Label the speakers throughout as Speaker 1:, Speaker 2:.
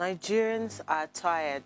Speaker 1: Nigerians are tired.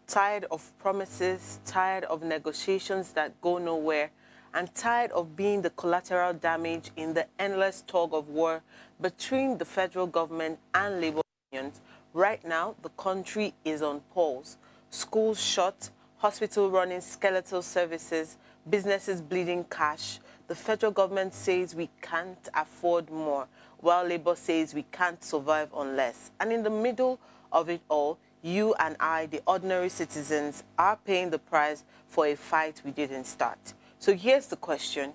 Speaker 1: Tired of promises, tired of negotiations that go nowhere, and tired of being the collateral damage in the endless tug of war between the federal government and labor unions. Right now, the country is on pause. Schools shut, hospital running skeletal services, businesses bleeding cash. The federal government says we can't afford more, while labor says we can't survive on less. And in the middle of it all, you and I, the ordinary citizens, are paying the price for a fight we didn't start. So here's the question.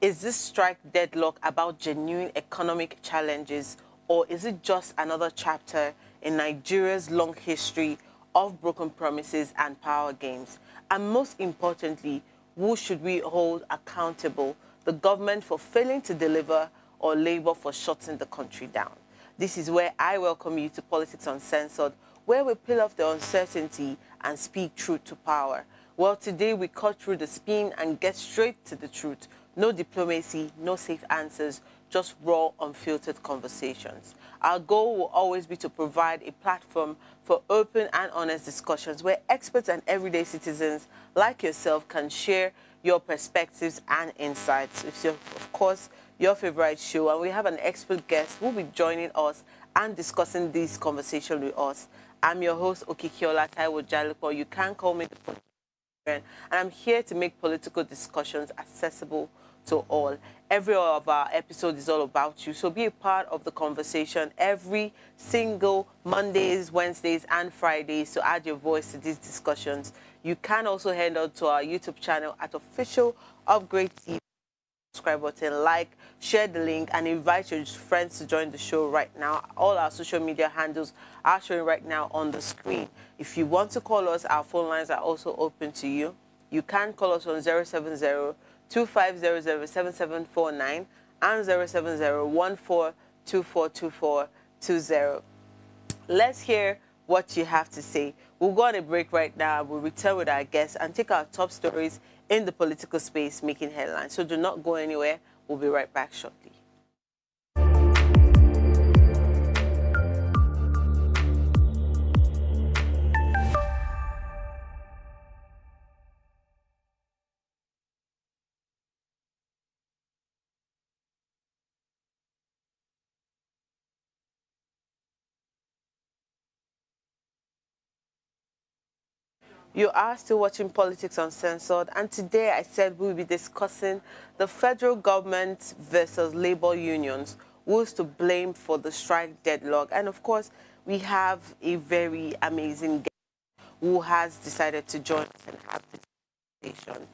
Speaker 1: Is this strike deadlock about genuine economic challenges, or is it just another chapter in Nigeria's long history of broken promises and power games? And most importantly, who should we hold accountable? The government for failing to deliver, or labor for shutting the country down? This is where I welcome you to Politics Uncensored, where we peel off the uncertainty and speak truth to power. Well, today we cut through the spin and get straight to the truth. No diplomacy, no safe answers, just raw, unfiltered conversations. Our goal will always be to provide a platform for open and honest discussions where experts and everyday citizens like yourself can share your perspectives and insights. It's, of course, your favorite show, and we have an expert guest who will be joining us and discussing this conversation with us. I'm your host, Okikiola Taiwo Jalipo. You can call me the political friend, and I'm here to make political discussions accessible to all. Every of our episodes is all about you, so be a part of the conversation every single Mondays, Wednesdays, and Fridays to add your voice to these discussions. You can also head on to our YouTube channel at Official Upgrade TV. Subscribe button, like, share the link, and invite your friends to join the show right now. All our social media handles are showing right now on the screen. If you want to call us, our phone lines are also open to you. You can call us on 070-2500-7749 and 070-14242420. Let's hear what you have to say. We'll go on a break right now. We'll return with our guests and take our top stories in the political space making headlines. So do not go anywhere. We'll be right back shortly. You are still watching Politics Uncensored, and today I said we'll be discussing the federal government versus labor unions, who's to blame for the strike deadlock. And of course, we have a very amazing guest who has decided to join us and have this conversation.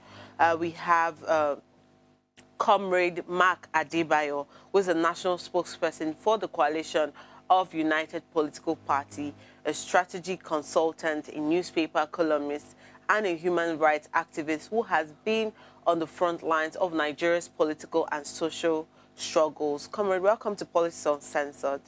Speaker 1: We have Comrade Mark Adebayo, who is a national spokesperson for the coalition of United Political Party, a strategy consultant, a newspaper columnist, and a human rights activist who has been on the front lines of Nigeria's political and social struggles. Comrade, welcome to Politics Uncensored.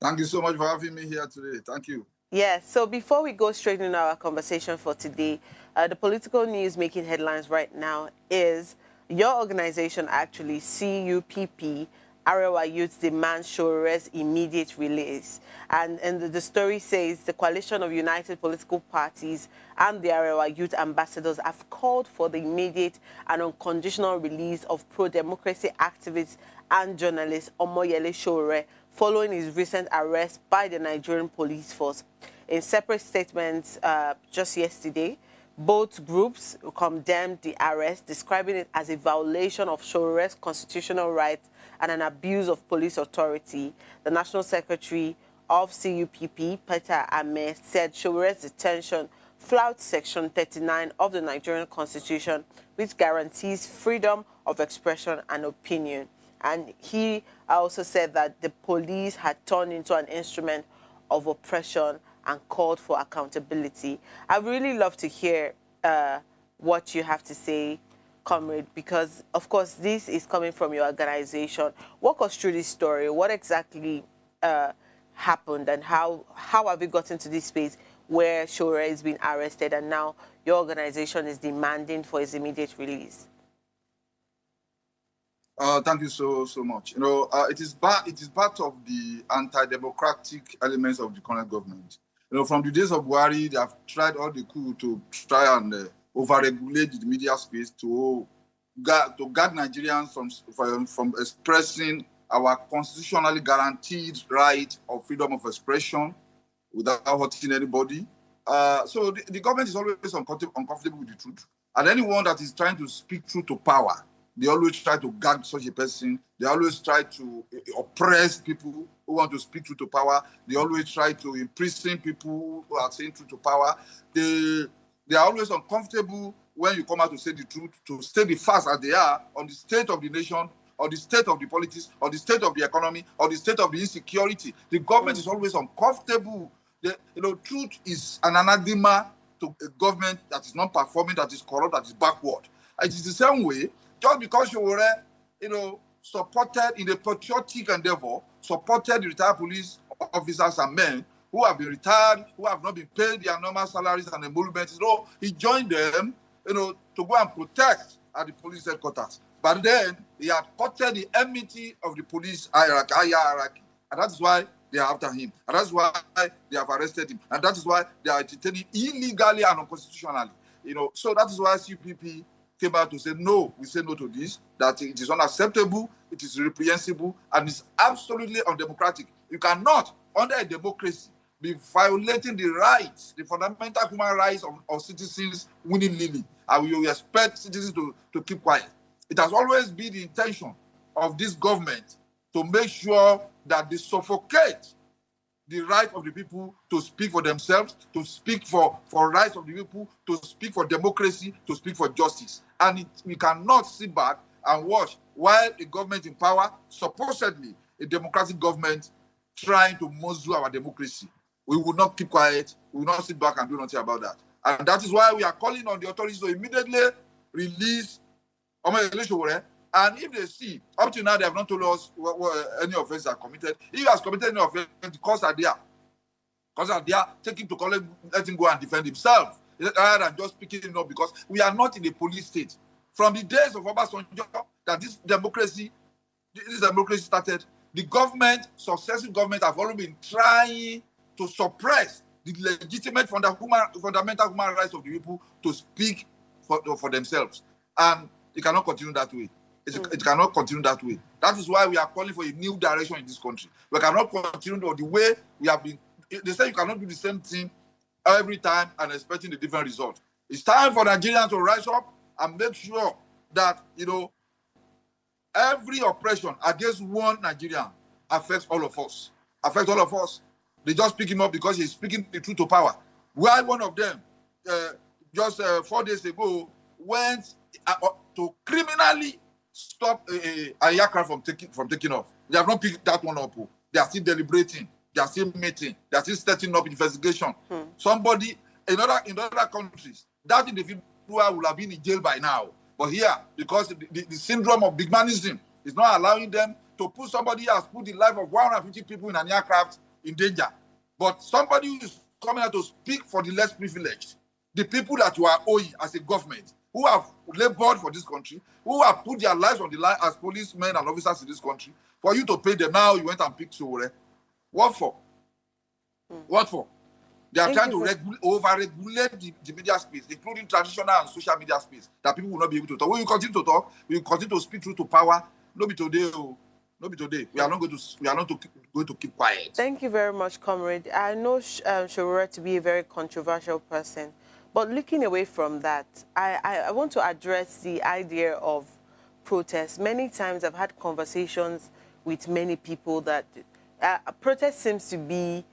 Speaker 2: Thank you so much for having me here today. Thank you.
Speaker 1: Yes, so before we go straight into our conversation for today, the political news making headlines right now is your organization, actually, CUPP, Arewa Youth demands Shore's immediate release. And the story says the coalition of United Political Parties and the Arewa Youth ambassadors have called for the immediate and unconditional release of pro-democracy activist and journalist Omoyele Shore following his recent arrest by the Nigerian police force. In separate statements just yesterday, both groups condemned the arrest, describing it as a violation of Shore's constitutional rights and an abuse of police authority. The National Secretary of CUPP, Peter Ame, said Shore's detention flouts Section 39 of the Nigerian Constitution, which guarantees freedom of expression and opinion. And he also said that the police had turned into an instrument of oppression and called for accountability. I'd really love to hear what you have to say, Comrade, because, of course, this is coming from your organization. Walk us through this story. What exactly happened, and how have you gotten to this space where Shore is being arrested and now your organization is demanding for his immediate release?
Speaker 2: Thank you so much. You know, it is part of the anti-democratic elements of the current government. You know, from the days of Buhari, they have tried all they could to try and overregulate the media space to guard Nigerians from expressing our constitutionally guaranteed right of freedom of expression without hurting anybody. So the government is always uncomfortable with the truth. And anyone that is trying to speak truth to power, they always try to gag such a person. They always try to oppress people who want to speak truth to power. They always try to imprison people who are saying truth to power. They are always uncomfortable when you come out to say the truth, to state the facts as they are on the state of the nation, or the state of the politics, or the state of the economy, or the state of the insecurity. The government is always uncomfortable. Truth is an anathema to a government that is not performing, that is corrupt, that is backward. It is the same way, just because you were, supported in a patriotic endeavor, supported the retired police officers and men who have been retired, who have not been paid their normal salaries and emoluments. He joined them, to go and protect at the police headquarters. But then he had cutted the enmity of the police hierarchy, and that's why they are after him, and that's why they have arrested him, and that is why they are detaining illegally and unconstitutionally. So that is why CPP came out to say no. We say no to this. That it is unacceptable, it is reprehensible, and it's absolutely undemocratic. You cannot, under a democracy, be violating the rights, the fundamental human rights of citizens willingly, and we expect citizens to keep quiet. It has always been the intention of this government to make sure that they suffocate the right of the people to speak for themselves, to speak for rights of the people, to speak for democracy, to speak for justice. And we cannot sit back and watch while a government in power, supposedly a democratic government, trying to muzzle our democracy. We will not keep quiet. We will not sit back and do nothing about that. And that is why we are calling on the authorities to immediately release Omoyele. And if they see, up to now, they have not told us any offense are committed. If he has committed any offense, the costs are there. Costs are there. Take him to college, let him go and defend himself, rather than just picking him up, because we are not in a police state. From the days of Obasanjo, that this democracy started, the government, successive government, have already been trying to suppress the legitimate fundamental human rights of the people to speak for themselves. And it cannot continue that way. It cannot continue that way. That is why we are calling for a new direction in this country. We cannot continue the way we have been. They say you cannot do the same thing every time and expecting a different result. It's time for Nigerians to rise up and make sure that, every oppression against one Nigerian affects all of us. They just pick him up because he's speaking the truth to power. Why one of them, just 4 days ago, went to criminally stop a aircraft from taking off. They have not picked that one up. They are still deliberating. They are still meeting. They are still setting up investigation. Somebody in other countries, that individual would have been in jail by now. But here, because the syndrome of bigmanism is not allowing them to put somebody who has put the life of 150 people in an aircraft in danger. But somebody who is coming out to speak for the less privileged, the people that you are owing as a government, who have labored for this country, who have put their lives on the line as policemen and officers in this country, for you to pay them. Now you went and picked Sowore. What for? What for? They are trying to over-regulate the media space, including traditional and social media space, that people will not be able to talk. We will continue to talk. We will continue to speak truth to power. No be today. No be today. We are not going to keep quiet.
Speaker 1: Thank you very much, comrade. I know Sowore to be a very controversial person, but looking away from that, I want to address the idea of protest. Many times I've had conversations with many people that protest seems to be,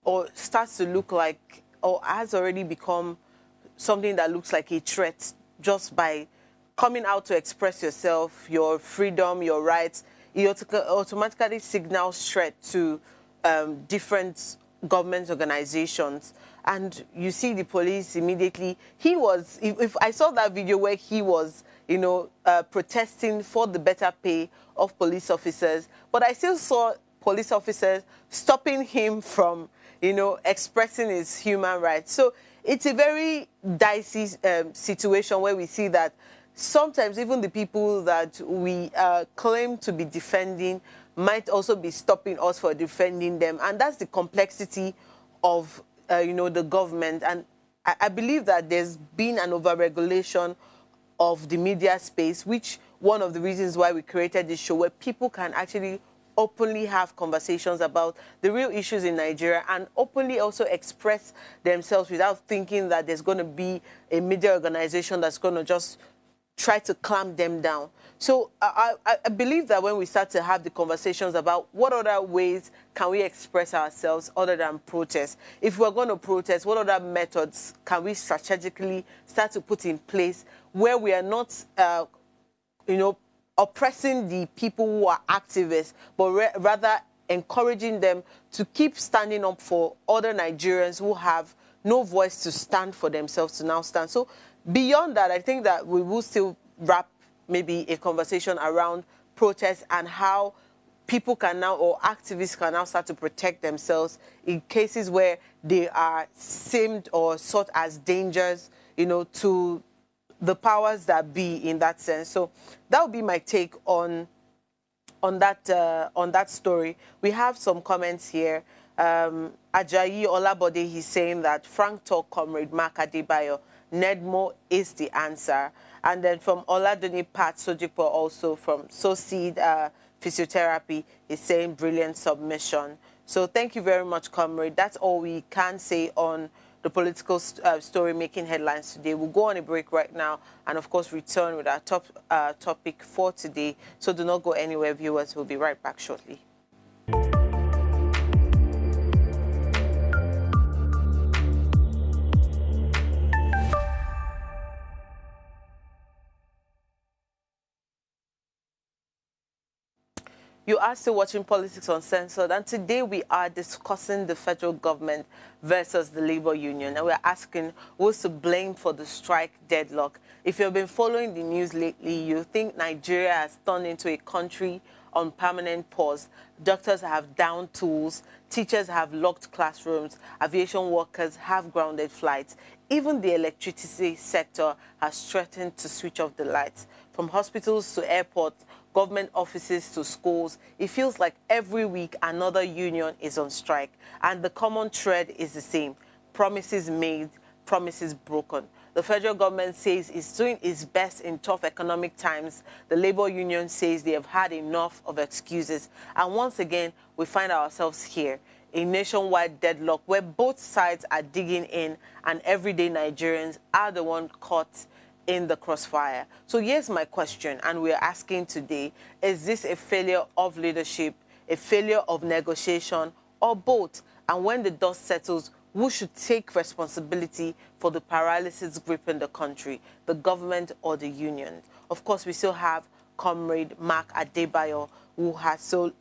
Speaker 1: or starts to look like, or has already become something that looks like a threat just by coming out to express yourself, your freedom, your rights. It automatically signals threat to different government organizations. And you see the police immediately. He was, if I saw that video where he was, protesting for the better pay of police officers, but I still saw police officers stopping him from, expressing his human rights. So it's a very dicey situation where we see that sometimes even the people that we claim to be defending might also be stopping us for defending them. And that's the complexity of, the government. And I believe that there's been an overregulation of the media space, which one of the reasons why we created this show, where people can actually openly have conversations about the real issues in Nigeria and openly also express themselves without thinking that there's going to be a media organization that's going to just try to clamp them down. So I believe that when we start to have the conversations about what other ways can we express ourselves other than protest, if we're going to protest, what other methods can we strategically start to put in place where we are not, oppressing the people who are activists, but rather encouraging them to keep standing up for other Nigerians who have no voice to stand for themselves to now stand. So beyond that, I think that we will still wrap maybe a conversation around protests and how people can now, or activists can now start to protect themselves in cases where they are seemed or sought as dangers, to the powers that be in that sense. So that would be my take on that story. We have some comments here. Ajayi Olabode, he's saying that Frank talk Comrade Mark Adebayo, Nedmo is the answer. And then from Oladuni Pat Sojipo, also from Soseed Physiotherapy, is saying brilliant submission. So thank you very much, Comrade. That's all we can say on the political story making headlines today. We'll go on a break right now and, of course, return with our top topic for today. So do not go anywhere, viewers. We'll be right back shortly. You are still watching Politics Uncensored, and today we are discussing the federal government versus the labor union, and we're asking who's to blame for the strike deadlock. If you've been following the news lately, you think Nigeria has turned into a country on permanent pause. Doctors have downed tools, teachers have locked classrooms, aviation workers have grounded flights. Even the electricity sector has threatened to switch off the lights. From hospitals to airports, government offices to schools, it feels like every week another union is on strike. And the common thread is the same: promises made, promises broken. The federal government says it's doing its best in tough economic times. The labor union says they have had enough of excuses. And once again, we find ourselves here, a nationwide deadlock where both sides are digging in and everyday Nigerians are the one caught in the crossfire. So here's my question, and we're asking today: is this a failure of leadership, a failure of negotiation, or both? And when the dust settles, who should take responsibility for the paralysis gripping the country, the government or the unions? Of course, we still have Comrade Mark Adebayo, who has so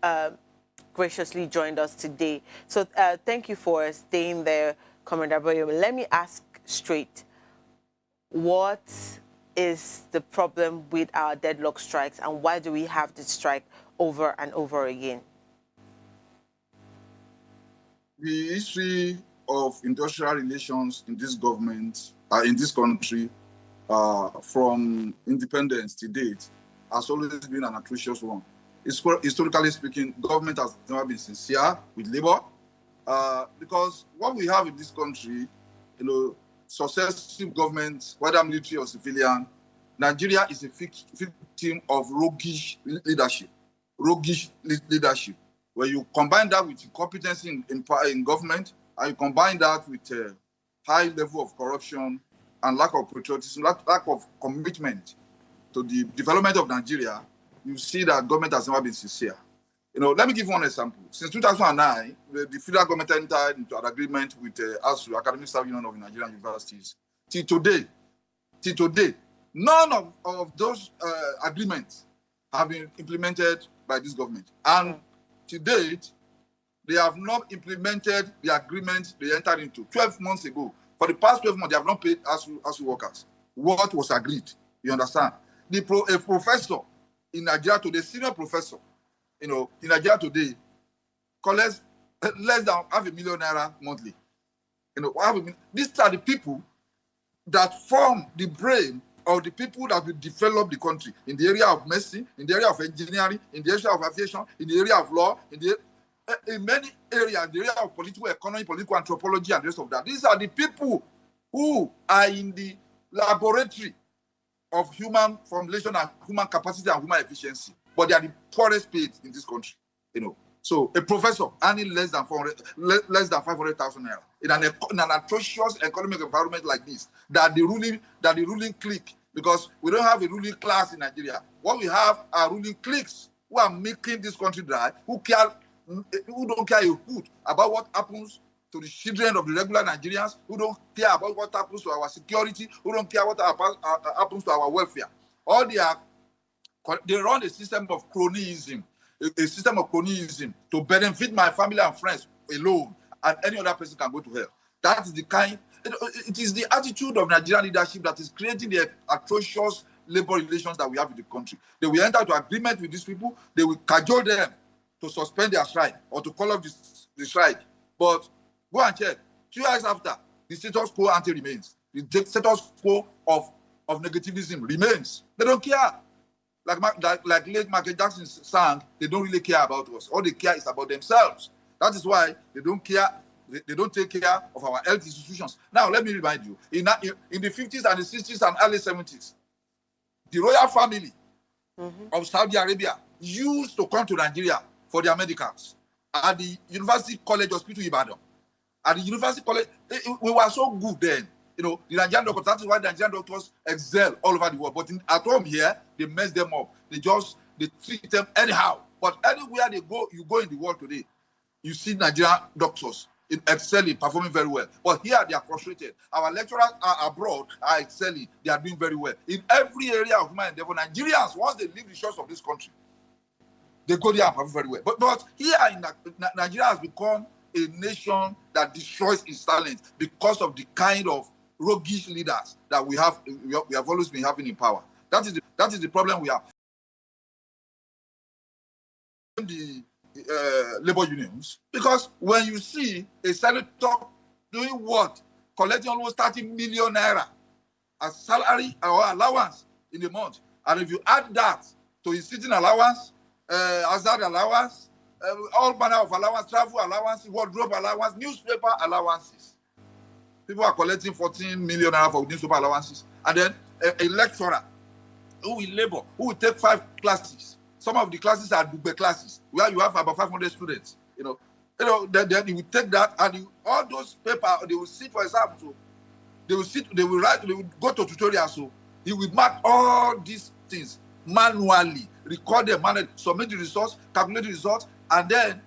Speaker 1: graciously joined us today. So thank you for staying there, Comrade Adebayo. Let me ask straight: what is the problem with our deadlock strikes, and why do we have this strike over and over again?
Speaker 2: The history of industrial relations in this government, in this country, from independence to date, has always been an atrocious one. Historically speaking, government has never been sincere with labor, because what we have in this country, successive governments, whether military or civilian, Nigeria is a victim of roguish leadership. Where you combine that with incompetency in government, and you combine that with a high level of corruption and lack of patriotism, lack of commitment to the development of Nigeria, you see that government has never been sincere. Let me give one example. Since 2009, the federal government entered into an agreement with ASU, Academic Staff Union of Nigerian Universities. Till today, none of those agreements have been implemented by this government. And to date, they have not implemented the agreement they entered into 12 months ago. For the past 12 months, they have not paid ASU workers what was agreed. You understand? A professor in Nigeria today, senior professor, in Nigeria today, collects less than ₦500,000 monthly. These are the people that form the brain of the people that will develop the country in the area of medicine, in the area of engineering, in the area of aviation, in the area of law, in many areas, in the area of political economy, political anthropology, and the rest of that. These are the people who are in the laboratory of human formulation and human capacity and human efficiency, but they are the poorest paid in this country, So a professor earning less than 500,000 naira in an atrocious economic environment like this, that the ruling clique, because we don't have a ruling class in Nigeria. What we have are ruling cliques who are making this country dry, who don't care a hoot about what happens to the children of the regular Nigerians, who don't care about what happens to our security, who don't care what happens to our welfare. They run a system of cronyism, a system of cronyism to benefit my family and friends alone, and any other person can go to hell. That is it is the attitude of Nigerian leadership that is creating the atrocious labor relations that we have in the country. They will enter into agreement with these people, they will cajole them to suspend their strike or to call off the strike. But go and check. 2 years after, the status quo ante remains. The status quo of negativism remains. They don't care. Like late Michael Jackson sang, they don't really care about us. All they care is about themselves. That is why they don't care. They don't take care of our health institutions. Now, let me remind you, in the 50s and the 60s and early 70s, the royal family of Saudi Arabia used to come to Nigeria for their medicals at the University College Hospital Ibadan. At the University College, we were so good then. The Nigerian doctors, that is why the Nigerian doctors excel all over the world. But at home here, they mess them up. They treat them anyhow. But anywhere you go in the world today, you see Nigerian doctors excelling, performing very well. But here they are frustrated. Our lecturers are abroad, are excelling. They are doing very well. In every area of human endeavor, Nigerians, once they leave the shores of this country, they go there and perform very well. But here in Nigeria has become a nation that destroys its talent because of the kind of roguish leaders that we have always been having in power. That is the problem we have. The labor unions, because when you see a senator doing what, collecting almost 30 million naira as salary or allowance in a month, and if you add that to his sitting allowance, hazard allowance, all manner of allowance, travel allowance, wardrobe allowance, newspaper allowances, people are collecting 14 million naira for newspaper allowances, and then a lecturer who will labor, who will take 5 classes. Some of the classes are Dugbe classes, where you have about 500 students. Then you will take that, and all those papers, they will sit for exam. So they will write, they will go to tutorial. So he will mark all these things manually, record them manually, submit the results, calculate the results, and then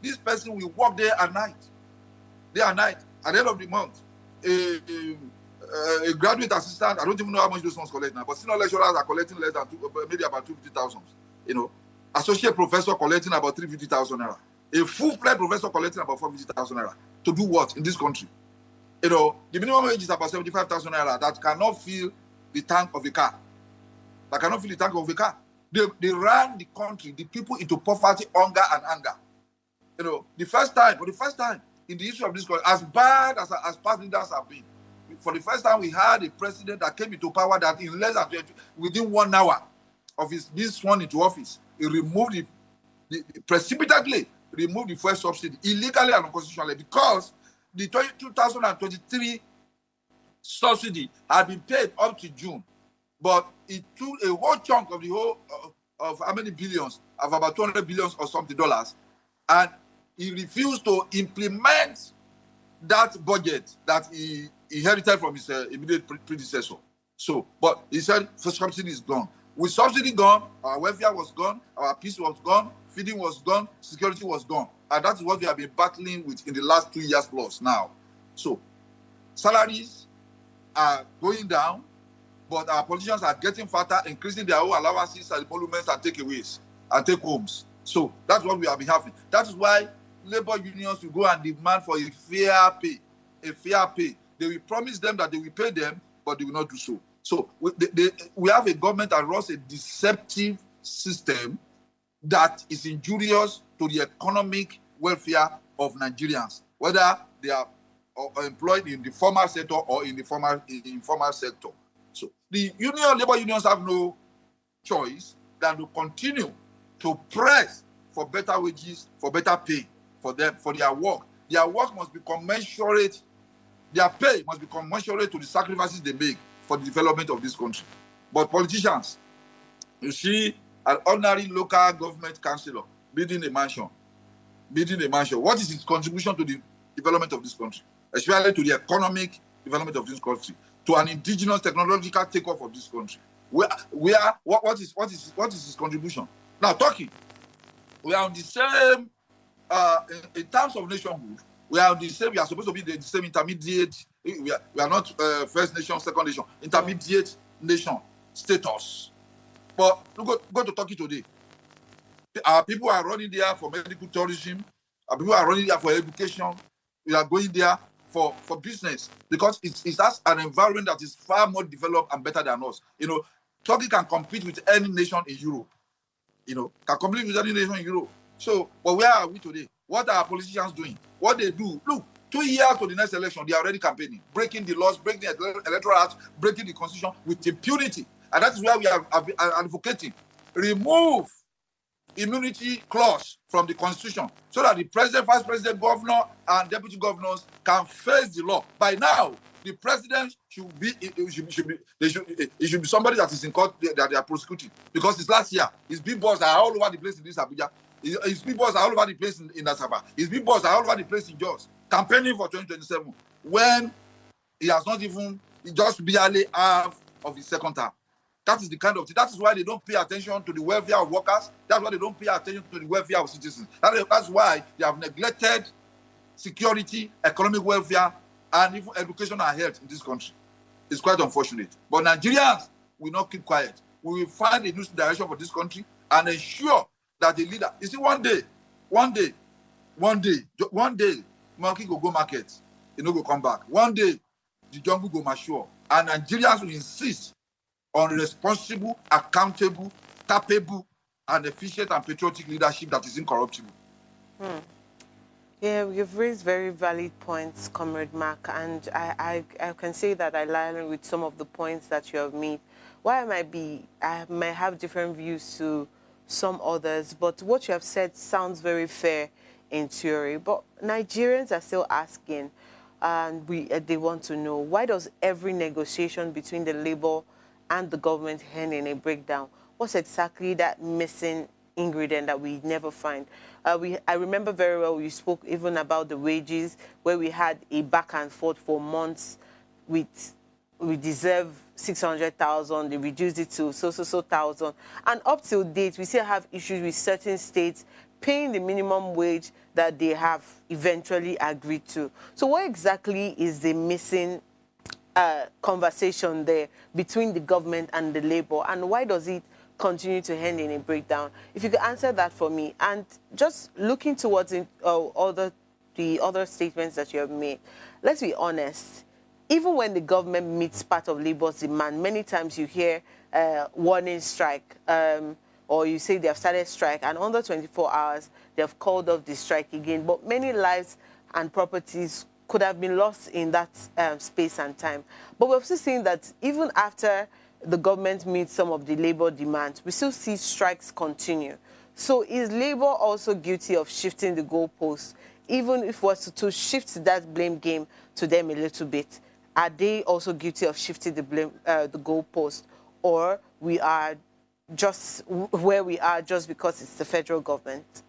Speaker 2: this person will work day and night. At the end of the month, a graduate assistant, I don't even know how much those ones collect now, but senior lecturers are collecting less than maybe about 250,000. Associate professor collecting about 350,000 naira. A full-fledged professor collecting about 450,000 naira. To do what in this country? The minimum wage is about 75,000 naira that cannot fill the tank of a car. They ran the country, the people, into poverty, hunger, and anger. The first time in the history of this country, as bad as past leaders have been, for the first time we had a president that came into power that in less than within 1 hour of his being sworn into office, he removed precipitately removed the fuel subsidy illegally and unconstitutionally, because the 2023 subsidy had been paid up to June, but it took a whole chunk of the whole of how many billions, of about 200 billions or something dollars, and he refused to implement that budget that he inherited from his immediate predecessor. So, but he said subsidy is gone. With subsidy gone, our welfare was gone, our peace was gone, feeding was gone, security was gone. And that's what we have been battling with in the last 2 years plus now. So, salaries are going down, but our politicians are getting fatter, increasing their own allowances and emoluments and takeaways and take-homes. So, that's what we have been having. That is why labor unions will go and demand for a fair pay. A fair pay. They will promise them that they will pay them, but they will not do so. So we have a government that runs a deceptive system that is injurious to the economic welfare of Nigerians, whether they are employed in the formal sector or in the informal sector. So The labor unions have no choice than to continue to press for better wages, for better pay for them, for their work. Their work must be commensurate, their pay must be commensurate to the sacrifices they make for the development of this country. But politicians, you see an ordinary local government councillor building a mansion. What is its contribution to the development of this country, especially to the economic development of this country, to an indigenous technological takeoff of this country? What is its contribution? Now, talking, we are on the same, in terms of nationhood, we are on the same, we are supposed to be the same intermediate, we are not first nation, second nation, intermediate nation status. But go to Turkey today. Our people are running there for medical tourism. Our people are running there for education. We are going there for business because it has an environment that is far more developed and better than us. Turkey can compete with any nation in Europe. Can compete with any nation in Europe. So, but where are we today? What are our politicians doing? What they do? Look, 2 years to the next election, they are already campaigning, breaking the laws, breaking the electoral act, breaking the constitution with impunity. And that is where we are advocating. Remove immunity clause from the constitution so that the president, vice president, governor, and deputy governors can face the law. By now, the president should be somebody that is in court that they are prosecuting, because it's last year. His big boss are all over the place in this Abuja. His big boss are all over the place in Asaba. His big boss are all over the place in Jos, campaigning for 2027 when he has not even, he just barely half of his second term. That is the kind of thing. That is why they don't pay attention to the welfare of workers. That's why they don't pay attention to the welfare of citizens. That's why they have neglected security, economic welfare, and even education and health in this country. It's quite unfortunate. But Nigerians will not keep quiet. We will find a new direction for this country and ensure that the leader, you see, one day, monkey go market, go come back. One day, the jungle go mature. And Nigerians will insist on responsible, accountable, capable, and efficient and patriotic leadership that is incorruptible.
Speaker 1: Yeah, you've raised very valid points, Comrade Mark, and I can say that I align with some of the points that you have made. While I may have different views to some others, but what you have said sounds very fair in theory. But Nigerians are still asking, and they want to know, why does every negotiation between the labor and the government end in a breakdown? What's exactly that missing ingredient that we never find? I remember very well you spoke even about the wages, where we had a back and forth for months. We deserve 600,000, they reduced it to so thousand, and up till date we still have issues with certain states paying the minimum wage that they have eventually agreed to. So what exactly is the missing conversation there between the government and the labor, and why does it continue to end in a breakdown? If you could answer that for me. And just looking towards the other statements that you have made, let's be honest, even when the government meets part of labor's demand, many times you hear warning strike, or you say they have started strike, and under 24 hours they have called off the strike again. But many lives and properties could have been lost in that space and time. But we've also seen that even after the government meets some of the labor demands, we still see strikes continue. So is labor also guilty of shifting the goalposts, even if was to shift that blame game to them a little bit? Are they also guilty of shifting the blame, the goalpost, or we are just where we are just because it's the federal government?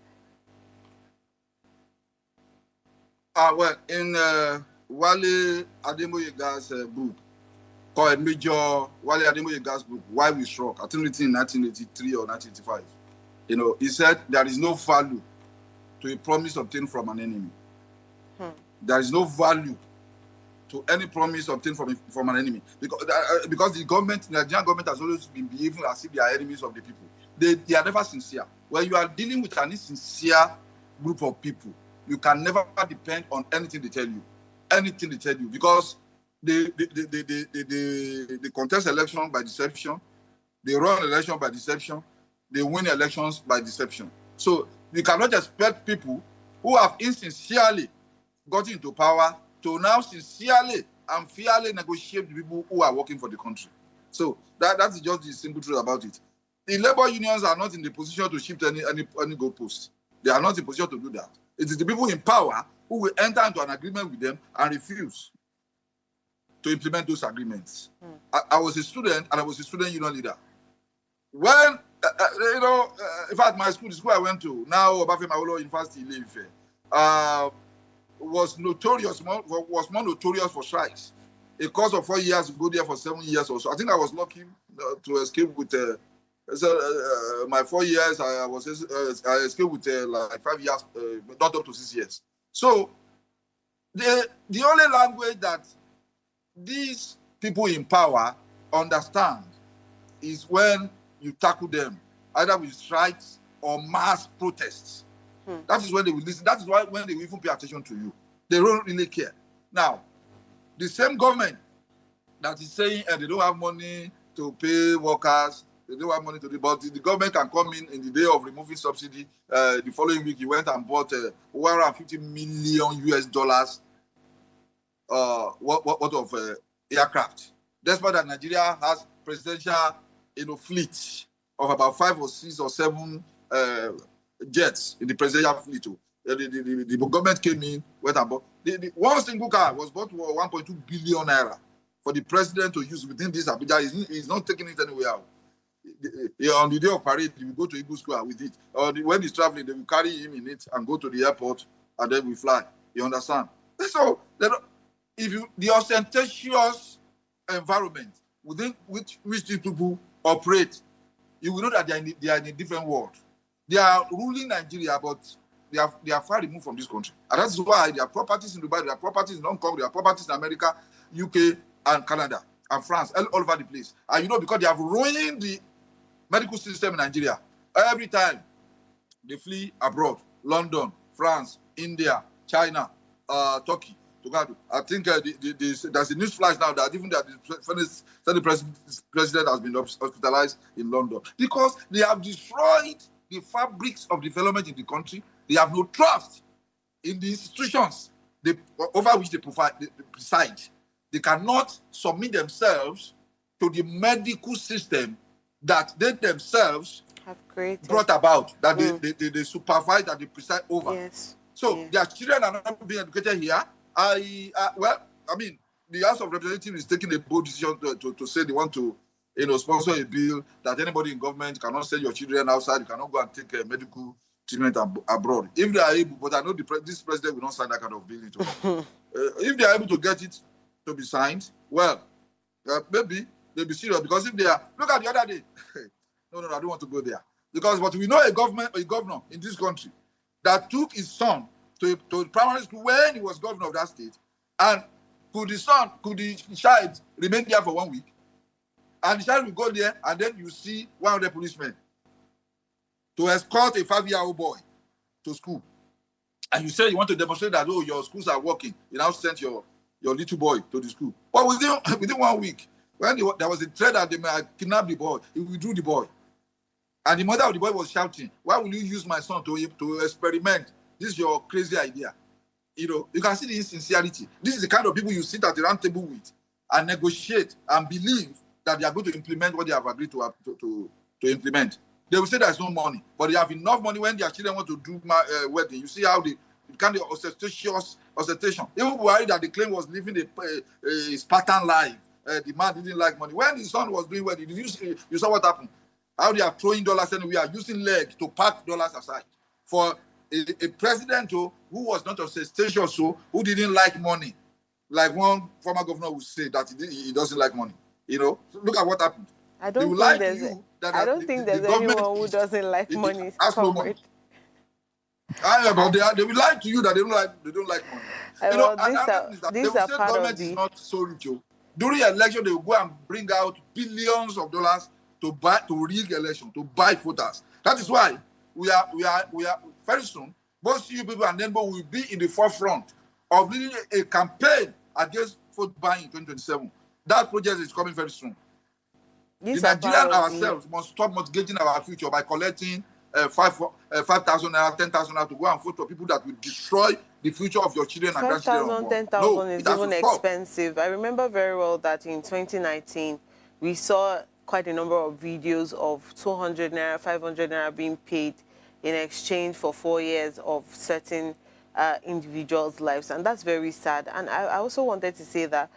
Speaker 2: Well, in Wale Ademoyega's book, called Major Wale Ademoyega's book, Why We Struck, I think written in 1983 or 1985, he said there is no value to a promise obtained from an enemy. There is no value to any promise obtained from an enemy, because the Nigerian government has always been behaving as if they are enemies of the people. They are never sincere. When you are dealing with an insincere group of people, you can never depend on anything they tell you, because they contest election by deception, they run election by deception, they win elections by deception. So you cannot expect people who have insincerely gotten into power to now sincerely and fairly negotiate with people who are working for the country. So that is just the simple truth about it. The labor unions are not in the position to shift any goalpost. They are not in position to do that. It is the people in power who will enter into an agreement with them and refuse to implement those agreements. I was a student, and I was a student union leader. When, in fact, my school, the school I went to, now Obafemi Awolowo University, Ile-Ife, was more notorious for strikes. A course of 4 years to go there for 7 years or so. I think I was lucky to escape with my 4 years. I escaped with like 5 years, not up to 6 years. So the only language that these people in power understand is when you tackle them, either with strikes or mass protests. That is when they will listen. That is why when they will even pay attention to you. They don't really care. Now, the same government that is saying they don't have money to pay workers, they don't have money to do, but the government can come in the day of removing subsidy. The following week, he went and bought $150 million US worth of aircraft. Despite that, Nigeria has presidential fleet of about 5 or 6 or 7 jets in the presidential fleet. The government came in, went and bought. One single car was bought for 1.2 billion naira for the president to use within this Abuja. He's not taking it anywhere out. On the day of parade, he will go to Eagle Square with it. When he's traveling, they will carry him in it and go to the airport, and then we fly. You understand? So, the ostentatious environment within which these people operate, you will know that they are in a different world. They are ruling Nigeria, but they are far removed from this country. And that's why there are properties in Dubai, there are properties in Hong Kong, there are properties in America, UK, and Canada, and France, all over the place. And because they have ruined the medical system in Nigeria. Every time they flee abroad, London, France, India, China, Turkey, Togo. I think there's a news flash now that even the president has been hospitalized in London because they have destroyed the fabrics of development in the country. They have no trust in the institutions over which they preside. They cannot submit themselves to the medical system that they themselves
Speaker 1: have created,
Speaker 2: brought about, that they supervise, that they preside over.
Speaker 1: Yes.
Speaker 2: So their children are not being educated here. The House of Representatives is taking a bold decision to say they want to sponsor a bill that anybody in government cannot send your children outside. You cannot go and take medical treatment abroad. If they are able, but I know this president will not sign that kind of bill. If they are able to get it to be signed, well, maybe they'll be serious, because if they are, look at the other day. No, I don't want to go there. But we know a governor in this country that took his son to primary school when he was governor of that state, and could the child remain there for 1 week? And the child will go there, and then you see 100 policemen to escort a 5-year-old boy to school. And you say you want to demonstrate that, your schools are working. You now sent your little boy to the school. But within 1 week, when there was a threat that they might kidnap the boy, he withdrew the boy. And the mother of the boy was shouting, "Why will you use my son to experiment? This is your crazy idea." You can see the insincerity. This is the kind of people you sit at the round table with and negotiate and believe that they are going to implement what they have agreed to implement. They will say there's no money, but they have enough money when their children want to do wedding. You see how the kind of ostentation. Even Buhari, that the claim was living a Spartan life. The man didn't like money. When his son was doing wedding, you saw what happened. How they are throwing dollars anywhere, using legs to pack dollars aside. For a president who was not ostentatious, who didn't like money, like one former governor would say that he doesn't like money. Look at what happened.
Speaker 1: I don't think there's anyone who doesn't like money.
Speaker 2: No money. But they will lie to you that they don't like money.
Speaker 1: These are part
Speaker 2: government is not so rich. During election, they will go and bring out billions of dollars to rig election, to buy voters. That is why we are very soon, both you people and Nembo will be in the forefront of leading a campaign against vote buying in 2027. That project is coming very soon. The Nigerians ourselves must stop mortgaging our future by collecting 5,000 naira, 10,000 naira to go and vote for people that will destroy the future of your children and grandchildren.
Speaker 1: 5,000, 10,000 is even expensive. I remember very well that in 2019, We saw quite a number of videos of 200 naira, 500 naira being paid in exchange for 4 years of certain individuals' lives, and that's very sad. And I also wanted to say that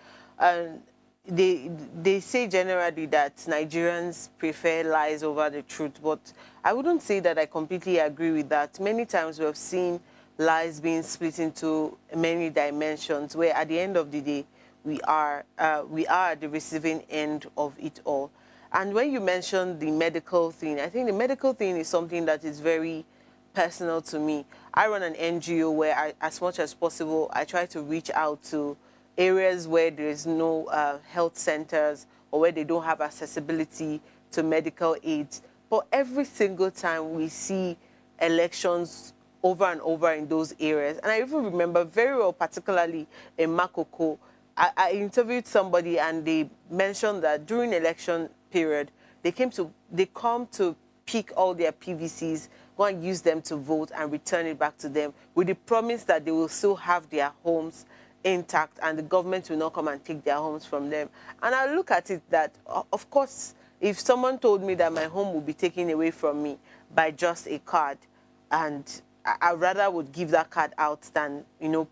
Speaker 1: they say generally that Nigerians prefer lies over the truth, but I wouldn't say that I completely agree with that. Many times we have seen lies being split into many dimensions, where at the end of the day, we are at the receiving end of it all. And when you mentioned the medical thing, I think the medical thing is something that is very personal to me. I run an NGO where as much as possible, I try to reach out to areas where there is no health centers or where they don't have accessibility to medical aids. But every single time we see elections over and over in those areas, and I even remember very well, particularly in Makoko, I interviewed somebody and they mentioned that during election period, they come to pick all their PVCs, go and use them to vote and return it back to them with the promise that they will still have their homes intact and the government will not come and take their homes from them. And I look at it that, of course, if someone told me that my home would be taken away from me by just a card, and I rather would give that card out than,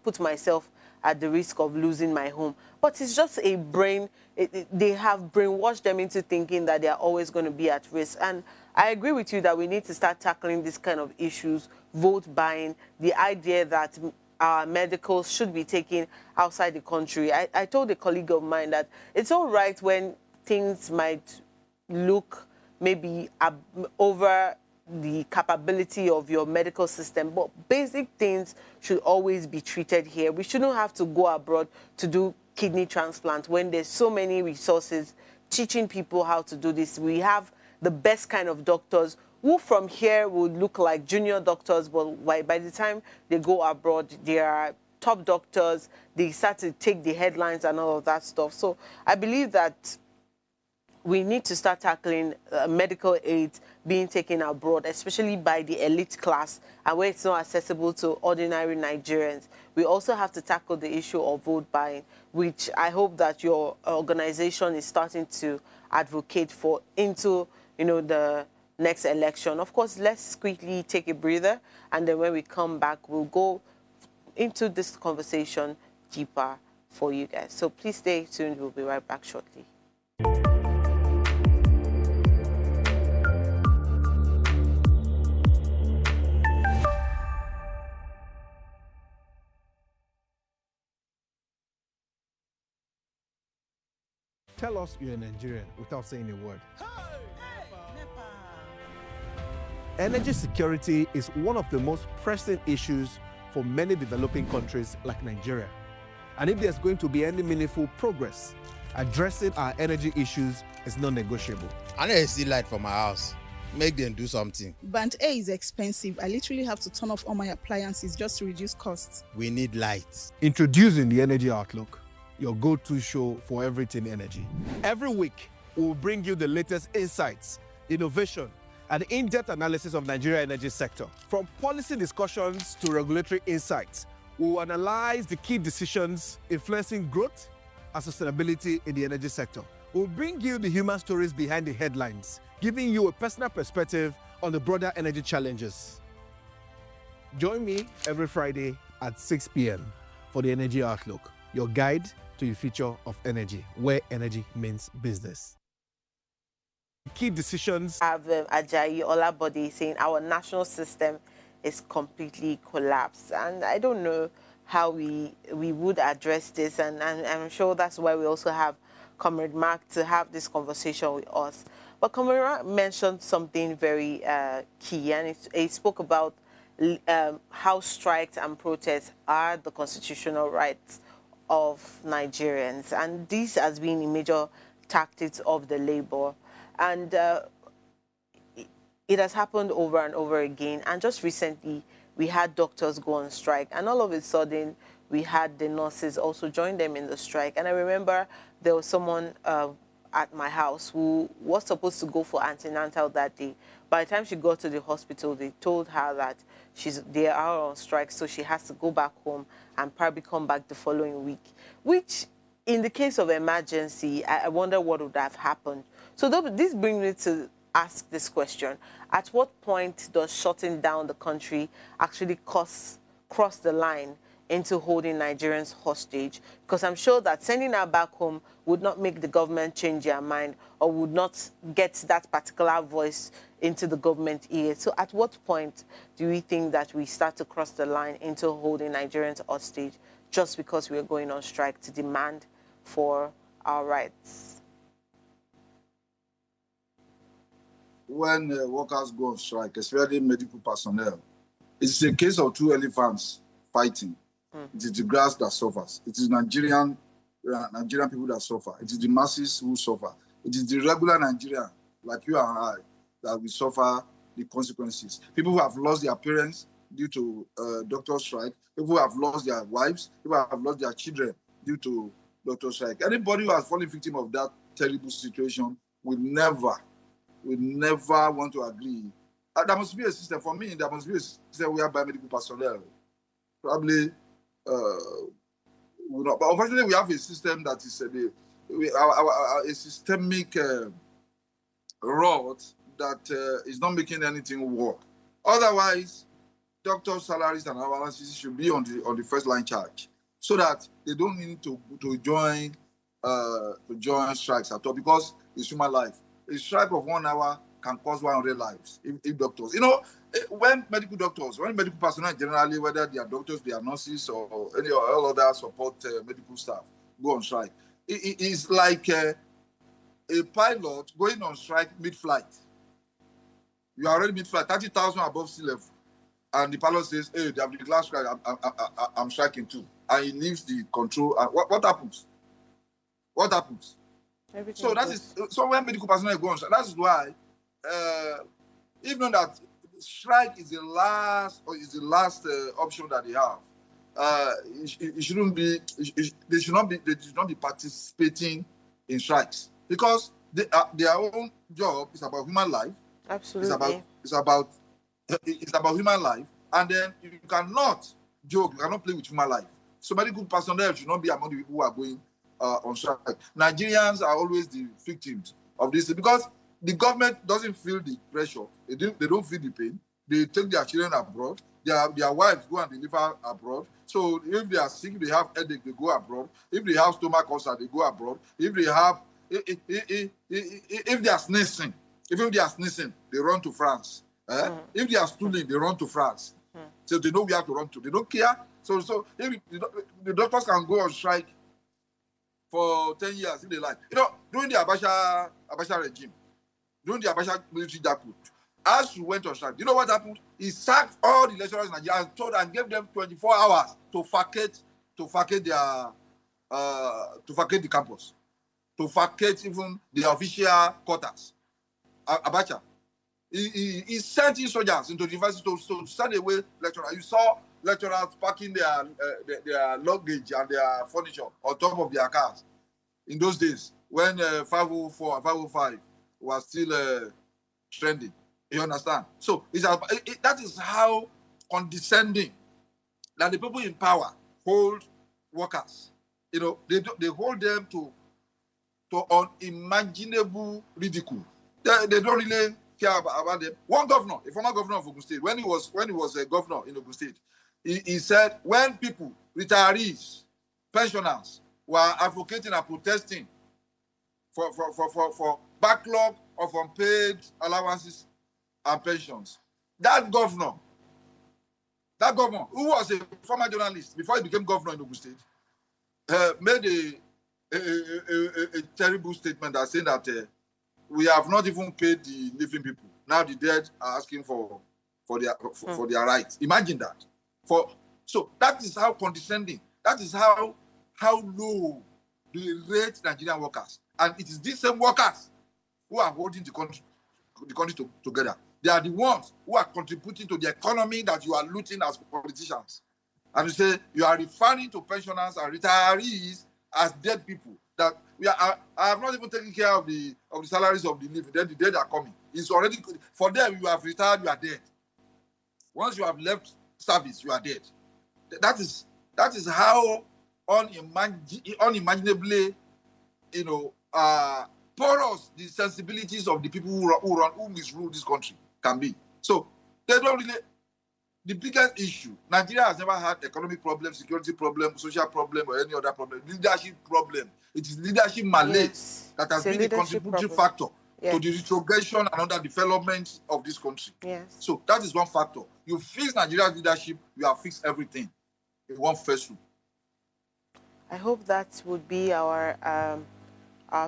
Speaker 1: put myself at the risk of losing my home. But it's just a brain, they have brainwashed them into thinking that they are always going to be at risk. And I agree with you that we need to start tackling this kind of issues, vote buying, the idea that our medicals should be taken outside the country. I told a colleague of mine that it's all right when things might look maybe over the capability of your medical system, but basic things should always be treated here. We shouldn't have to go abroad to do kidney transplant when there's so many resources teaching people how to do this. We have the best kind of doctors who from here would look like junior doctors, but by the time they go abroad, they are top doctors. They start to take the headlines and all of that stuff. So I believe that we need to start tackling medical aid being taken abroad, especially by the elite class, and where it's not accessible to ordinary Nigerians. We also have to tackle the issue of vote buying, which I hope that your organization is starting to advocate for into, the next election. Of course, let's quickly take a breather, and then when we come back, we'll go into this conversation deeper for you guys. So please stay tuned. We'll be right back shortly.
Speaker 3: Tell us you're a Nigerian without saying a word. Energy security is one of the most pressing issues for many developing countries like Nigeria. And if there's going to be any meaningful progress, addressing our energy issues is non-negotiable.
Speaker 4: I need to see light for my house. Make them do something.
Speaker 5: Band A is expensive. I literally have to turn off all my appliances just to reduce costs.
Speaker 4: We need light.
Speaker 3: Introducing the Energy Outlook, your go-to show for everything energy. Every week, we'll bring you the latest insights, innovation, and in-depth analysis of Nigeria's energy sector. From policy discussions to regulatory insights, we'll analyze the key decisions influencing growth and sustainability in the energy sector. We'll bring you the human stories behind the headlines, giving you a personal perspective on the broader energy challenges. Join me every Friday at 6 p.m. for the Energy Outlook, your guide to the future of energy, where energy means business. Key decisions.
Speaker 1: I have Ajayi Olabode saying our national system is completely collapsed, and I don't know how we would address this, and I'm sure that's why we also have Comrade Mark to have this conversation with us. But Comrade Mark mentioned something very key, and he spoke about how strikes and protests are the constitutional rights of Nigerians, and this has been a major tactics of the labor, and it has happened over and over again. And just recently, we had doctors go on strike, and all of a sudden, we had the nurses also join them in the strike. And I remember there was someone at my house who was supposed to go for antenatal that day. By the time she got to the hospital, they told her that they are on strike, so she has to go back home and probably come back the following week, which in the case of emergency, I wonder what would have happened. So this brings me to ask this question. At what point does shutting down the country actually cross the line into holding Nigerians hostage? Because I'm sure that sending her back home would not make the government change their mind or would not get that particular voice into the government ear. So at what point do we think that we start to cross the line into holding Nigerians hostage just because we're going on strike to demand for our rights?
Speaker 2: When workers go on strike, especially medical personnel, it's a case of two elephants fighting. It is the grass that suffers. It is Nigerian people that suffer. It is the masses who suffer. It is the regular Nigerian, like you and I, that will suffer the consequences. People who have lost their parents due to doctor strike, people who have lost their wives, people who have lost their children due to doctor strike. Anybody who has fallen victim of that terrible situation will never want to agree. There must be a system, for me, there must be a system whereby medical personnel probably will not. But unfortunately, we have a system that is a systemic rot that is not making anything work. Otherwise, doctors' salaries and allowances should be on the first line charge, so that they don't need to join strikes at all, because it's human life. A strike of 1 hour can cost 100 lives if doctors. When medical personnel generally, whether they are doctors, they are nurses, or any all other support medical staff, go on strike, it's like a pilot going on strike mid-flight. You are already mid-flight, 30,000 above sea level, and the pilot says, "Hey, they have declared strike. I'm striking too," and he leaves the control. And what happens? What happens? So so when medical personnel go on strike, that is why, even that strike is the last option that they have, it shouldn't be. They should not be participating in strikes, because their own job is about human life.
Speaker 1: Absolutely.
Speaker 2: It's about human life, and then you cannot joke. You cannot play with human life. So medical personnel should not be among the people who are going on strike. Nigerians are always the victims of this, because the government doesn't feel the pressure. They don't feel the pain. They take their children abroad. Their wives go and deliver abroad. So if they are sick, if they have headache, they go abroad. If they have stomach ulcer, they go abroad. If they are sneezing, they run to France. If they are stooling, they run to France. So they know where to run to. They don't care. So if the doctors can go on strike for 10 years if they like. During the Abacha regime, during the Abacha military coup, as you went on strike, you know what happened? He sacked all the lecturers in Nigeria and gave them 24 hours to vacate the campus, to vacate even the official quarters. Abacha, he sent his soldiers into the university to send away lecturers. You saw lecturers packing their luggage and their furniture on top of their cars in those days when 504 and 505 was still trending. You understand? So that is how condescending that the people in power hold workers. They hold them to unimaginable ridicule. They don't really care about them. One governor, a former governor of Ogun State, when he was a governor in Ogun State, he said when people, retirees, pensioners, were advocating and protesting for backlog of unpaid allowances and pensions, that governor, who was a former journalist before he became governor in Ogun State, made a terrible statement that saying that we have not even paid the living people. Now the dead are asking for their rights. Imagine that. So that is how condescending. That is how low they rate Nigerian workers. And it is these same workers who are holding the country together. They are the ones who are contributing to the economy that you are looting as politicians. And you say you are referring to pensioners and retirees as dead people. That I have not even taken care of the salaries of the living. Then the dead are coming. It's already for them. You have retired. You are dead. Once you have left service, you are dead. That is how unimaginably, porous the sensibilities of the people who misrule this country can be. So they don't really. The biggest issue, Nigeria has never had economic problem, security problem, social problem, or any other problem. Leadership problem. It is leadership malaise that has been a contributory factor to the retrogression and underdevelopment of this country.
Speaker 1: Yes.
Speaker 2: So that is one factor. You fix Nigeria's leadership, you have fixed everything in one fell swoop.
Speaker 1: I hope that would be our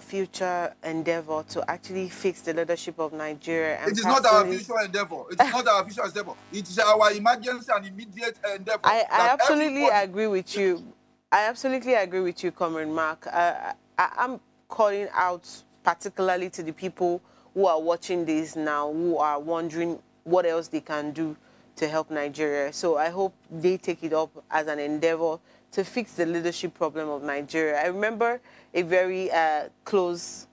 Speaker 1: future endeavor to actually fix the leadership of Nigeria. And
Speaker 2: it is not our future endeavor. It is not our future endeavor. It is our emergency and immediate endeavor.
Speaker 1: I absolutely agree with you. I absolutely agree with you, Comrade Mark. I'm calling out particularly to the people who are watching this now, who are wondering what else they can do to help Nigeria. So I hope they take it up as an endeavor to fix the leadership problem of Nigeria. I remember a very close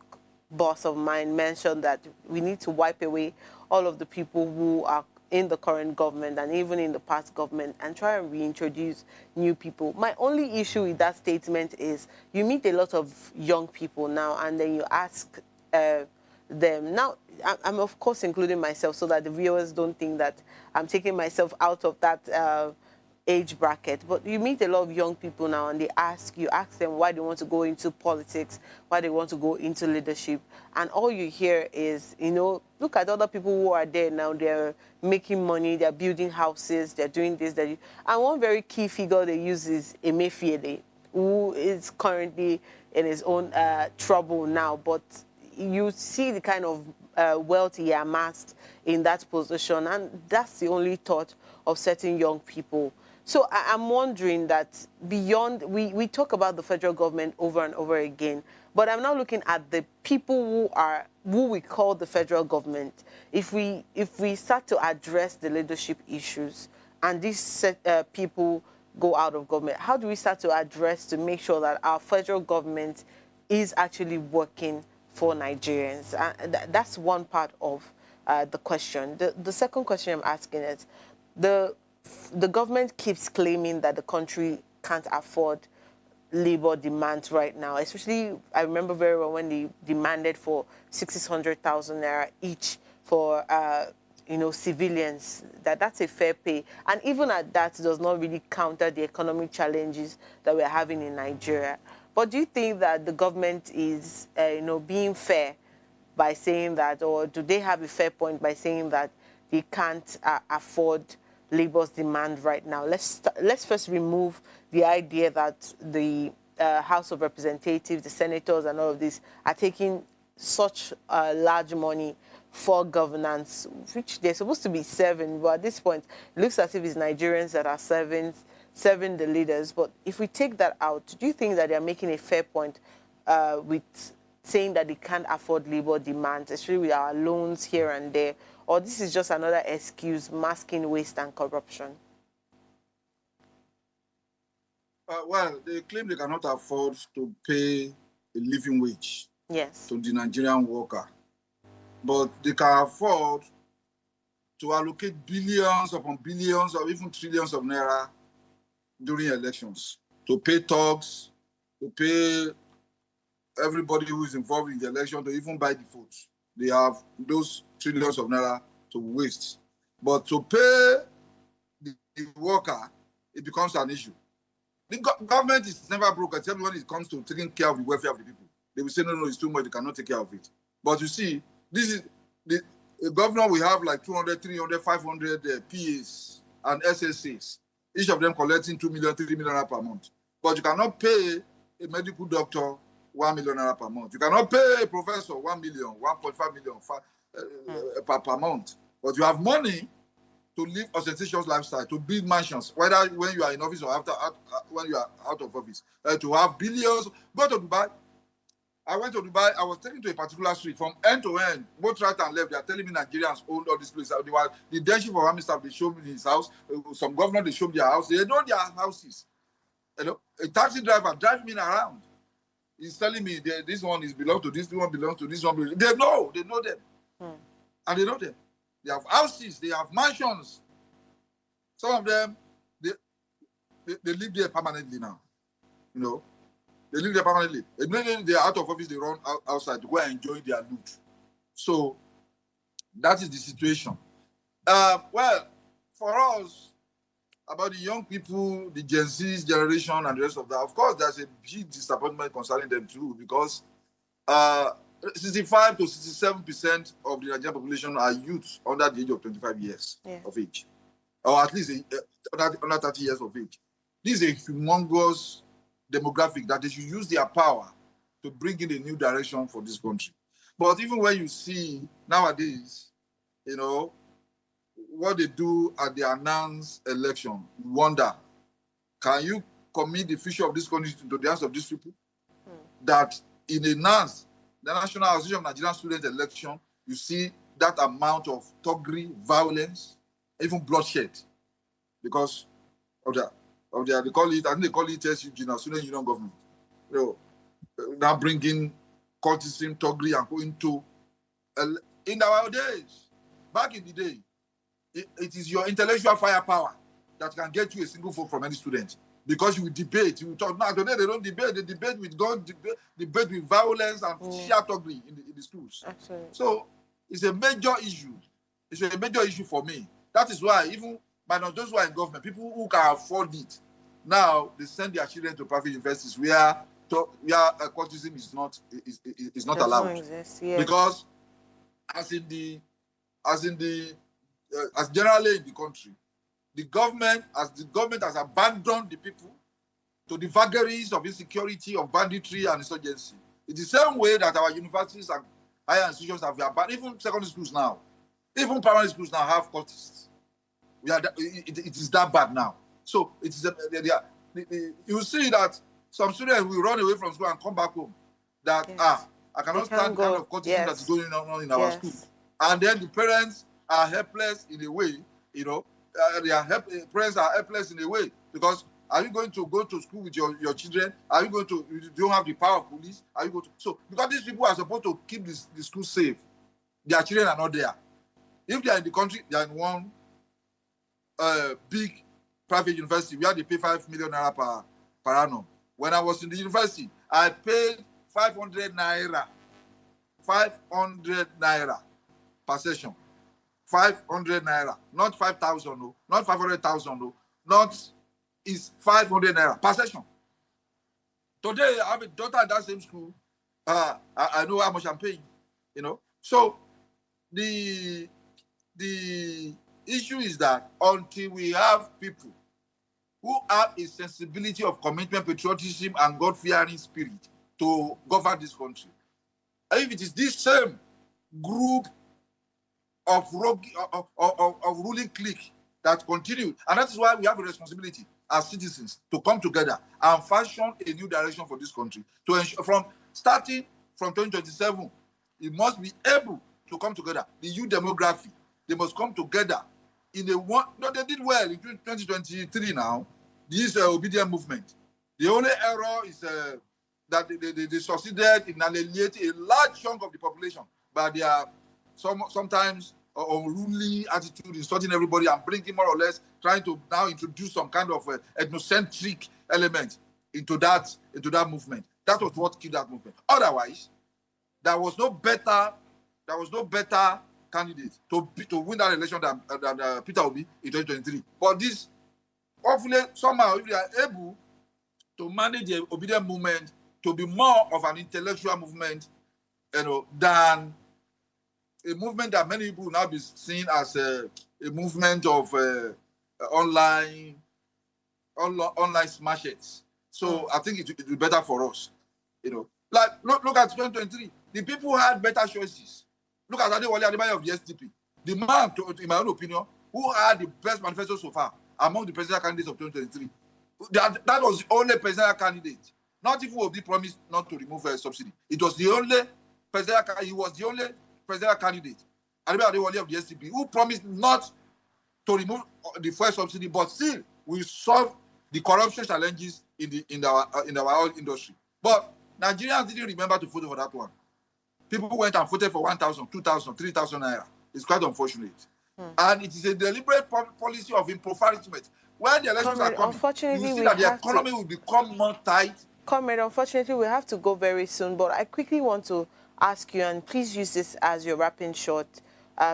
Speaker 1: boss of mine mentioned that we need to wipe away all of the people who are in the current government and even in the past government and try and reintroduce new people. My only issue with that statement is you meet a lot of young people now and then you ask them. Now, I'm of course including myself so that the viewers don't think that I'm taking myself out of that age bracket, but you meet a lot of young people now and you ask them why they want to go into politics, why they want to go into leadership, and all you hear is, look at other people who are there now, they're making money, they're building houses, they're doing this, and one very key figure they use is Emefiele, who is currently in his own trouble now, but you see the kind of wealth he amassed in that position, and that's the only thought of certain young people. So I'm wondering that beyond, we talk about the federal government over and over again, but I'm now looking at the people who we call the federal government. If we start to address the leadership issues and these people go out of government, how do we start to address to make sure that our federal government is actually working for Nigerians? That's one part of the question. The second question I'm asking is, the government keeps claiming that the country can't afford labor demands right now. Especially, I remember very well when they demanded for 600,000 naira each for civilians. That's a fair pay, and even at that, it does not really counter the economic challenges that we're having in Nigeria. But do you think that the government is being fair by saying that, or do they have a fair point by saying that they can't afford labor's demand right now? Let's first remove the idea that the House of Representatives, the senators and all of this are taking such large money for governance, which they're supposed to be serving, but at this point, it looks as if it's Nigerians that are serving the leaders. But if we take that out, do you think that they're making a fair point with saying that they can't afford labor demands, especially with our loans here and there? Or this is just another excuse masking waste and corruption?
Speaker 2: Well, they claim they cannot afford to pay a living wage to the Nigerian worker. But they can afford to allocate billions upon billions or even trillions of naira during elections, to pay thugs, to pay everybody who is involved in the election, to even buy the votes. They have those trillions of naira to waste. But to pay the worker, it becomes an issue. The government is never broke, except when it comes to taking care of the welfare of the people. They will say, no, it's too much, they cannot take care of it. But you see, this is the governor will have like 200, 300, 500 PAs and SSAs, each of them collecting 2 million, 3 million per month. But you cannot pay a medical doctor 1 million naira per month. You cannot pay a professor 1 million, 1.5 million per month. But you have money to live ostentatious lifestyle, to build mansions, whether when you are in office or when you are out of office, to have billions. Go to Dubai. I went to Dubai. I was taken to a particular street from end to end, both right and left. They are telling me Nigerians own all this place. The den chief of army staff, they showed me his house. Some governor, they showed me their house. They know their houses. A taxi driver drives me around. He's telling me this one is belongs to this one, belongs to this one. They know them. And they know them. They have houses, they have mansions. Some of them, they live there permanently now. You know, they live there permanently. Immediately they are out of office, they run outside to go and enjoy their loot. So that is the situation. Well, for us, about the young people, the Gen Z's generation and the rest of that, of course, there's a big disappointment concerning them too, because 65 to 67% of the Nigerian population are youths under the age of 25 years of age, or at least under 30 years of age. This is a humongous demographic that they should use their power to bring in a new direction for this country. But even when you see nowadays, you know, what they do at the announced election, you wonder, can you commit the future of this country into the hands of these people? That in a NAS, the National Association of Nigerian Students election, you see that amount of thuggery, violence, even bloodshed, because of their they call it, I think they call it SUG, Student Union Government. You know, now bringing cultism, thuggery, and going to, in our days, back in the day, it is your intellectual firepower that can get you a single vote from any student, because you will debate, you will talk. Now today they don't debate; they debate with gun, debate with violence and sheer thuggery in the schools.
Speaker 1: Absolutely.
Speaker 2: So it's a major issue. It's a major issue for me. That is why even by not those who are in government, people who can afford it, now they send their children to private universities where cultism is not allowed.
Speaker 1: Exist, yes.
Speaker 2: Because as generally in the country, the government has abandoned the people to the vagaries of insecurity, of banditry and insurgency. It's the same way that our universities and higher institutions have abandoned, even secondary schools now, even primary schools now have cultists. It is that bad now. So it is you see that some students will run away from school and come back home. That I cannot stand the kind of cultism that is going on in our school. And then the parents are helpless in a way, you know. Parents are helpless in a way, because are you going to go to school with your children? Are you going to? You don't have the power of police. Are you going to? So because these people are supposed to keep the school safe, their children are not there. If they are in the country, they are in one big private university where they pay 5 million naira per annum. When I was in the university, I paid 500 naira per session. 500 naira, not 5,000, no, not 500,000, no, not is 500 naira per session. Today, I have a daughter at that same school. I know how much I'm paying, you know. So the issue is that until we have people who have a sensibility of commitment, patriotism, and God-fearing spirit to govern this country, if it is this same group of ruling clique that continue, and that is why we have a responsibility as citizens to come together and fashion a new direction for this country. To ensure, starting from 2027, it must be able to come together. The youth demography, they must come together in a one. No, they did well in 2023. Now, this obedient movement. The only error is that they succeeded in alienating a large chunk of the population by their sometimes unruly attitude, insulting everybody and bringing more or less trying to now introduce some kind of ethnocentric element into that movement. That was what killed that movement. Otherwise, there was no better candidate to win that election than Peter Obi in 2023. But this, hopefully, somehow, if they are able to manage the obedient movement to be more of an intellectual movement, you know, than a movement that many people will now be seen as a movement of online smashes. So I think it will be better for us, you know. Like look at 2023, the people had better choices. Look at Adewale Adebayo of the SDP, the man, in my own opinion, who had the best manifesto so far among the presidential candidates of 2023. That was the only presidential candidate. Not even Obi promised not to remove a subsidy. It was the only presidential. He was the only presidential candidate, Adewale of the SDP, who promised not to remove the fuel subsidy, but still we solve the corruption challenges in our oil industry. But Nigerians didn't remember to vote for that one. People went and voted for 1,000, 2,000, 3,000 naira. It's quite unfortunate. And it is a deliberate policy of impoverishment. when the elections
Speaker 1: Comrade,
Speaker 2: are coming,
Speaker 1: unfortunately,
Speaker 2: you see
Speaker 1: we
Speaker 2: that the
Speaker 1: have
Speaker 2: economy will become more tight.
Speaker 1: Comrade, unfortunately, we have to go very soon, but I quickly want to ask you, and please use this as your wrapping shot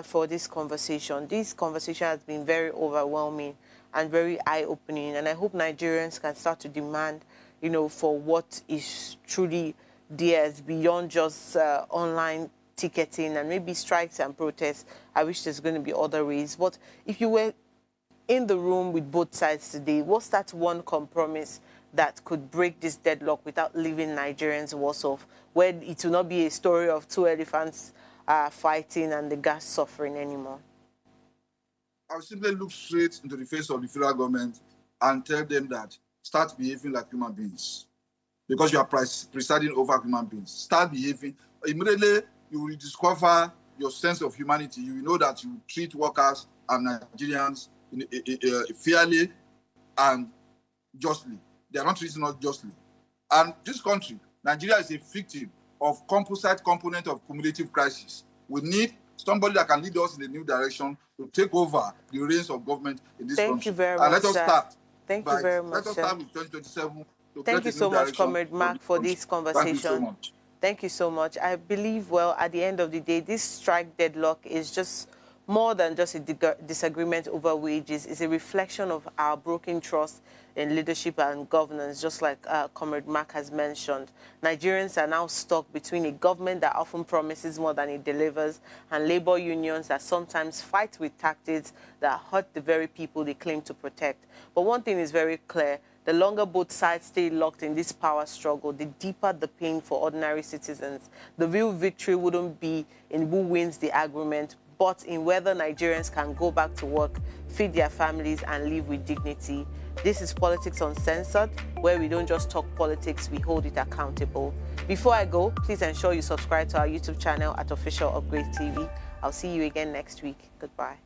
Speaker 1: for this conversation. This conversation has been very overwhelming and very eye-opening, and I hope Nigerians can start to demand, you know, for what is truly theirs beyond just online ticketing and maybe strikes and protests. I wish there's going to be other ways. But if you were in the room with both sides today, what's that one compromise that could break this deadlock without leaving Nigerians worse off, where it will not be a story of two elephants fighting and the gas suffering anymore?
Speaker 2: I will simply look straight into the face of the federal government and tell them that start behaving like human beings, because you are presiding over human beings. Start behaving. Immediately, you will discover your sense of humanity. You will know that you treat workers and Nigerians fairly and justly. They are not treating us justly. And this country, Nigeria, is a victim of composite component of cumulative crisis. We need somebody that can lead us in a new direction to take over the reins of government in this country.
Speaker 1: Thank you very
Speaker 2: and
Speaker 1: much,
Speaker 2: let us start.
Speaker 1: Thank you very much,
Speaker 2: Let us start with 2027.
Speaker 1: Thank you so much, Comrade Mark, for this conversation.
Speaker 2: Thank you so much.
Speaker 1: Thank you so much. I believe, well, at the end of the day, this strike deadlock is just more than just a disagreement over wages. It's a reflection of our broken trust in leadership and governance, just like Comrade Mark has mentioned. Nigerians are now stuck between a government that often promises more than it delivers and labor unions that sometimes fight with tactics that hurt the very people they claim to protect. But one thing is very clear. The longer both sides stay locked in this power struggle, the deeper the pain for ordinary citizens. The real victory wouldn't be in who wins the argument, but in whether Nigerians can go back to work, feed their families, and live with dignity. This is Politics Uncensored, where we don't just talk politics, we hold it accountable. Before I go, please ensure you subscribe to our YouTube channel at Official Upgrade TV. I'll see you again next week. Goodbye.